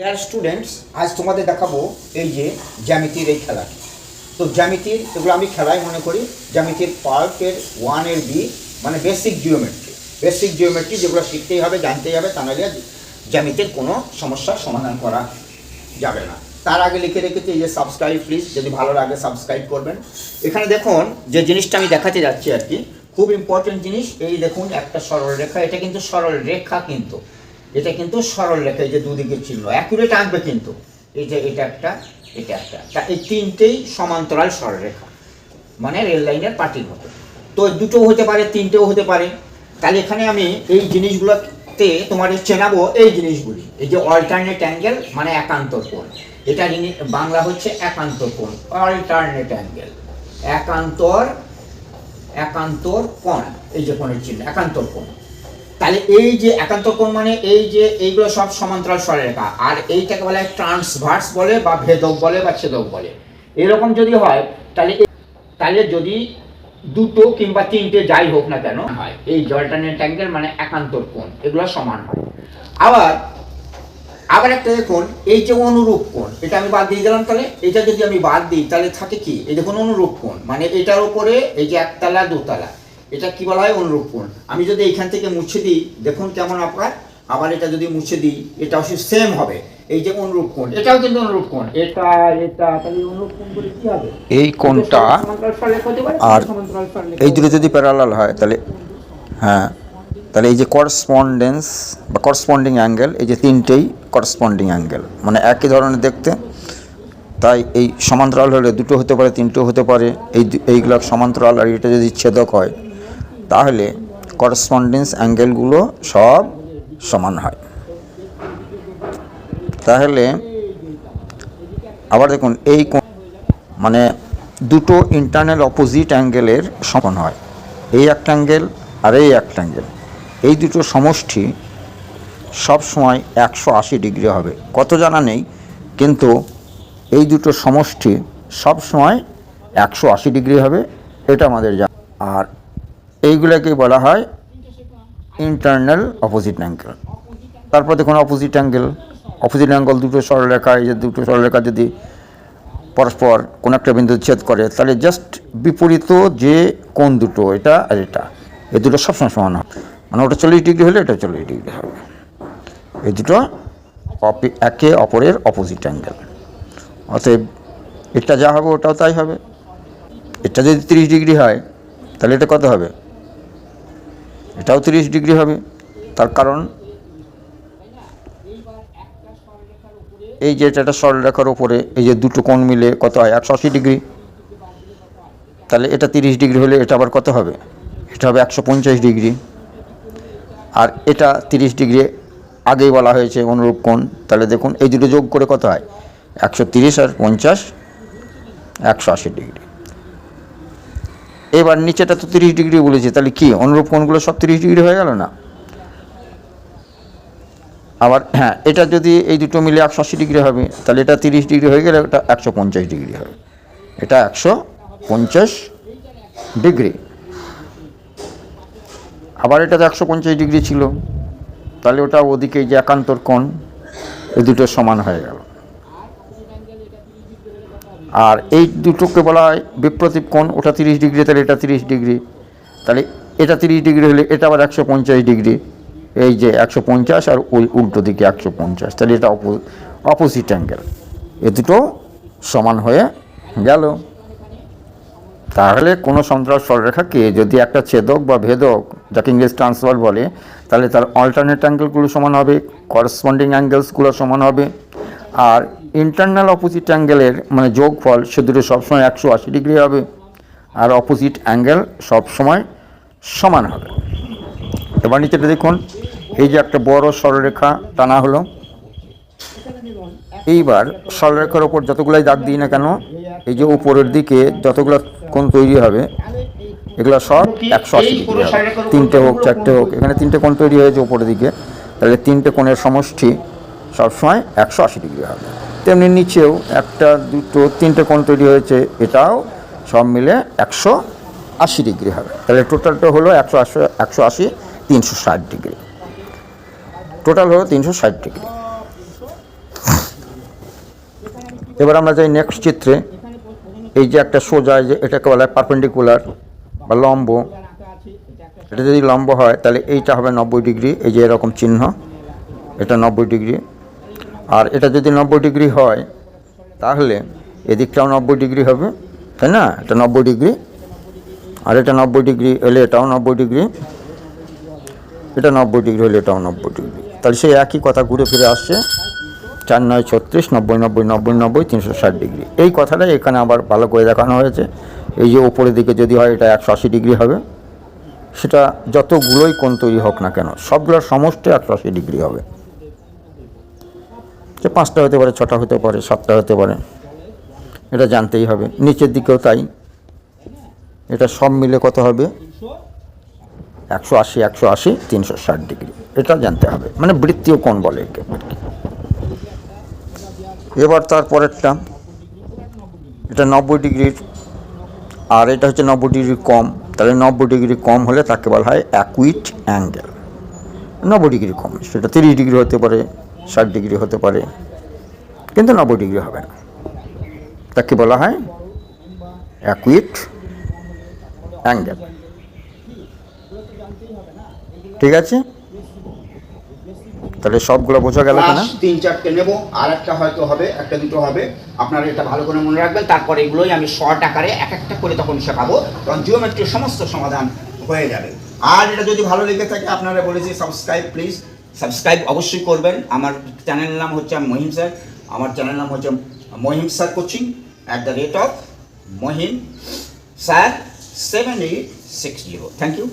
Dear students, আজ তোমাদের দেখাবো এই যে জ্যামিতির এই খেলাটি। তো জ্যামিতির এগুলো আমি খেলাই মনে করি। জ্যামিতির পার্টের 1 এর বি মানে বেসিক জিওমেট্রি যেগুলো শিখতেই হবে, জানতেই হবে, তা নাহলে জ্যামিতির কোনো সমস্যার সমাধান করা যাবে না। তার আগে লিখে রেখেছি এই যে সাবস্ক্রাইব প্লিজ, যদি ভালো লাগে সাবস্ক্রাইব করবেন। এখানে দেখুন যে জিনিসটা আমি দেখাতে যাচ্ছি আর কি, খুব ইম্পর্টেন্ট জিনিস। এই দেখুন একটা সরল রেখা, এটা কিন্তু সরল রেখা, কিন্তু এটা কিন্তু সরল রেখা। এই যে দুদিকের চিহ্ন অ্যাকুরেট আঁকবে, কিন্তু এই যে এটা একটা, তা এই তিনটেই সমান্তরাল সরলরেখা, মানে রেল লাইনের পাটির মতো। তো দুটো হতে পারে, তিনটেও হতে পারে। তাহলে এখানে আমি এই জিনিসগুলোতে তোমাদের চেনাবো এই জিনিসগুলি। এই যে অল্টারনেট অ্যাঙ্গেল মানে একান্তর কোণ, এটা বাংলা হচ্ছে একান্তর কোণ, অল্টারনেট অ্যাঙ্গেল, একান্তর কোণ। এই যে কোণের চিহ্ন একান্তর কোণ। তাহলে এই যে একান্তর কোণ মানে এই যে এইগুলো সব সমান্তরাল সরলরেখা, আর এইটাকে বলে ট্রান্সভার্স বলে বা ভেদক বলে বা ছেদক বলে। এরকম যদি হয় তাহলে যদি দুটো কিংবা তিনটে যাই হোক না কেন হয়, এই অল্টারনেট অ্যাঙ্গেল মানে একান্তর কোণ, এগুলো সমান হয়। আবার একটা দেখুন এই যে অনুরূপ কোণ, এটা আমি বাদ দিয়ে দিলাম। তাহলে এটা যদি আমি বাদ দিই তাহলে থাকে কি, এই দেখুন অনুরূপ কোণ মানে এটার উপরে এই যে একতলা দুতলা, এটা কি বলা হয় অনুরূপ কোণ। আমি যদি এইখান থেকে মুছে দিই দেখুন কেমন আপনার, আবার এটা যদি মুছে দিই এটাও সেম হবে। এই যে অনুরূপ কোণ, এটাও কিন্তু অনুরূপ কোণ, এটা তাহলে অনুরূপ কোণগুলি কি হবে, এই কোণটা আর এই দুটো যদি প্যারালাল হয় তাহলে তাহলে এই যে করসপন্ডেন্স বা করসপন্ডিং অ্যাঙ্গেল, এই যে তিনটেই করসপন্ডিং অ্যাঙ্গেল, মানে একই ধরনের দেখতে। তাই এই সমান্তরাল হলে দুটো হতে পারে, তিনটেও হতে পারে। এইগুলো সমান্তরাল আর এটা যদি ছেদক হয় তাহলে করসপন্ডেন্স অ্যাঙ্গেলগুলো সব সমান হয়। তাহলে আবার দেখুন এই মানে দুটো ইন্টারনাল অপোজিট অ্যাঙ্গেলের সমান হয়। এই একটা অ্যাঙ্গেল আর এই একটা অ্যাঙ্গেল, এই দুটো সমষ্টি সবসময় 180 ডিগ্রি হবে। কত জানা নেই, কিন্তু এই দুটো সমষ্টি সবসময় 180 ডিগ্রি হবে, এটা আমাদের জানা। আর এইগুলোকে বলা হয় ইন্টারনাল অপোজিট অ্যাঙ্গেল। তারপর দেখুন অপোজিট অ্যাঙ্গেল দুটো সরলরেখা, এই যে দুটো সরলরেখা যদি পরস্পর কোন একটা বিন্দু ছেদ করে তাহলে জাস্ট বিপরীত যে কোণ দুটো, এটা আর এটা, এই দুটো সবসময় সমান হবে। মানে ওটা 40 ডিগ্রি হলে এটা 40 ডিগ্রি হবে। এই দুটো একে অপরের অপোজিট অ্যাঙ্গেল। অতএব এটা যা হবে ওটাও তাই হবে। এটা যদি 30 ডিগ্রি হয় তাহলে এটা কত হবে, এটাও 30 ডিগ্রি হবে। তার কারণ এই যে এটা সরলরেখার উপরে এই যে দুটো কোণ মিলে কত হয়, 180 ডিগ্রি। তাহলে এটা 30 ডিগ্রি হলে এটা আবার কত হবে, এটা হবে 150 ডিগ্রি। আর এটা 30 ডিগ্রি আগেই বলা হয়েছে অনুরূপ কোণ। তাহলে দেখুন এই দুটো যোগ করে কত হয়, 130 আর 50 180 ডিগ্রি। এবার নিচেটা তো 30 ডিগ্রি বলেছে, তাহলে কি অনুরূপ কোণগুলো সব 30 ডিগ্রি হয়ে গেল না? আবার এটা যদি এই দুটো মিলে 180 ডিগ্রি হবে তাহলে এটা 30 ডিগ্রি হয়ে গেলে এটা 150 ডিগ্রি হবে, এটা 150 ডিগ্রি। আবার এটা তো 150 ডিগ্রি ছিল, তাহলে ওটা ওদিকে যে একান্তর কোণ, এই দুটো সমান হয়ে গেল। আর এই দুটোকে বলা হয় বিপ্রতীপ কোণ, ওটা 30 ডিগ্রি তাহলে এটা 30 ডিগ্রি, তাহলে এটা 30 ডিগ্রি হলে এটা আবার 150 ডিগ্রি। এই যে 150 আর ওই উল্টো দিকে 150, তাহলে এটা অপোজিট অ্যাঙ্গেল, এ দুটো সমান হয়ে গেল। তাহলে কোনো সমান্তরাল সরলরেখাকে যদি একটা ছেদক বা ভেদক, যাকে ইংলিশ ট্রান্সভার্স বলে, তাহলে তার অল্টারনেট অ্যাঙ্গেলগুলো সমান হবে, করসপন্ডিং অ্যাঙ্গেলসগুলো সমান হবে। আর ইন্টারনাল অপোজিট অ্যাঙ্গেলের মানে যোগফল সে দুটো সবসময় 180 ডিগ্রি হবে, আর অপোজিট অ্যাঙ্গেল সবসময় সমান হবে। এবার নিচেটা দেখুন এই যে একটা বড় সরলরেখা টানা হলো। এইবার সরলরেখার ওপর যতগুলাই দাগ দিই না কেন, এই যে উপরের দিকে যতগুলো কোণ তৈরি হবে এগুলো সব 180 ডিগ্রি হবে। তিনটে হোক চারটে হোক, এখানে তিনটে কোণ তৈরি হয়েছে উপরের দিকে, তাহলে তিনটে কোণের সমষ্টি সবসময় 180 ডিগ্রি হবে। তেমনি নিচেও একটা দুটো তিনটে কোণ তৈরি হয়েছে, এটাও সব মিলে 180 ডিগ্রি হবে। তাহলে টোটালটা হলো 180 360 ডিগ্রি, টোটাল হলো 360 ডিগ্রি। এবার আমরা যাই নেক্সট চিত্রে। এই যে একটা সোজা, যে এটাকে বলা হয় পারপেন্ডিকুলার বা লম্ব। এটা যদি লম্ব হয় তাহলে এইটা হবে 90 ডিগ্রি, এই যে এরকম চিহ্ন, এটা 90 ডিগ্রি। আর এটা যদি 90 ডিগ্রি হয় তাহলে এদিকটাও 90 ডিগ্রি হবে, তাই না? এটা 90 ডিগ্রি, আর এটা 90 ডিগ্রি হলে এটাও 90 ডিগ্রি, এটা 90 ডিগ্রি হলে এটাও 90 ডিগ্রি। তাহলে সেই একই কথা ঘুরে ফিরে আসছে, 4 9 36, 90 90 90 90, 360 ডিগ্রি। এই কথাটাই এখানে আবার ভালো করে দেখানো হয়েছে। এই যে ওপরের দিকে যদি হয় এটা 180 ডিগ্রি হবে, সেটা যতগুলোই কোণ তৈরি হোক না কেন সবগুলোর সমষ্টি 180 ডিগ্রি হবে। যে 5টা হতে পারে, 6টা হতে পারে, 7টা হতে পারে, এটা জানতেই হবে। নিচের দিকেও তাই, এটা সব মিলে কত হবে? 180 180 360 ডিগ্রি, এটা জানতে হবে, মানে বৃত্তীয় কোণ বলে একে। এবার তারপরেরটা, এটা 90 ডিগ্রির, আর এটা হচ্ছে 90 ডিগ্রি কম। তাহলে 90 ডিগ্রি কম হলে তাকে বলা হয় অ্যাকুইট অ্যাঙ্গেল। 90 ডিগ্রি কম, সেটা 30 ডিগ্রি হতে পারে, 60 ডিগ্রি হতে পারে, কিন্তু 90 ডিগ্রি হবে না। তাকে বলা হয় অ্যাকুইট অ্যাঙ্গেল। ঠিক আছে, তাহলে সবগুলো বোঝা গেল কিনা? 3-4টে নেব, আর একটা হয়তো হবে, একটা দুটো হবে। আপনারা এটা ভালো করে মনে রাখবেন। তারপরে এগুলোই আমি শর্ট আকারে এক একটা করে তখন শেখাবো, কারণ জিওমেট্রির সমস্ত সমাধান হয়ে যাবে। আর এটা যদি ভালো লেগে থাকে, আপনারা বলেছি সাবস্ক্রাইব, প্লিজ সাবস্ক্রাইব অবশ্যই করবেন। আমার চ্যানেলের নাম হচ্ছে মহিম স্যার, আমার চ্যানেলের নাম হচ্ছে Mahim sir coaching @ Mahim sir 7860। Thank you.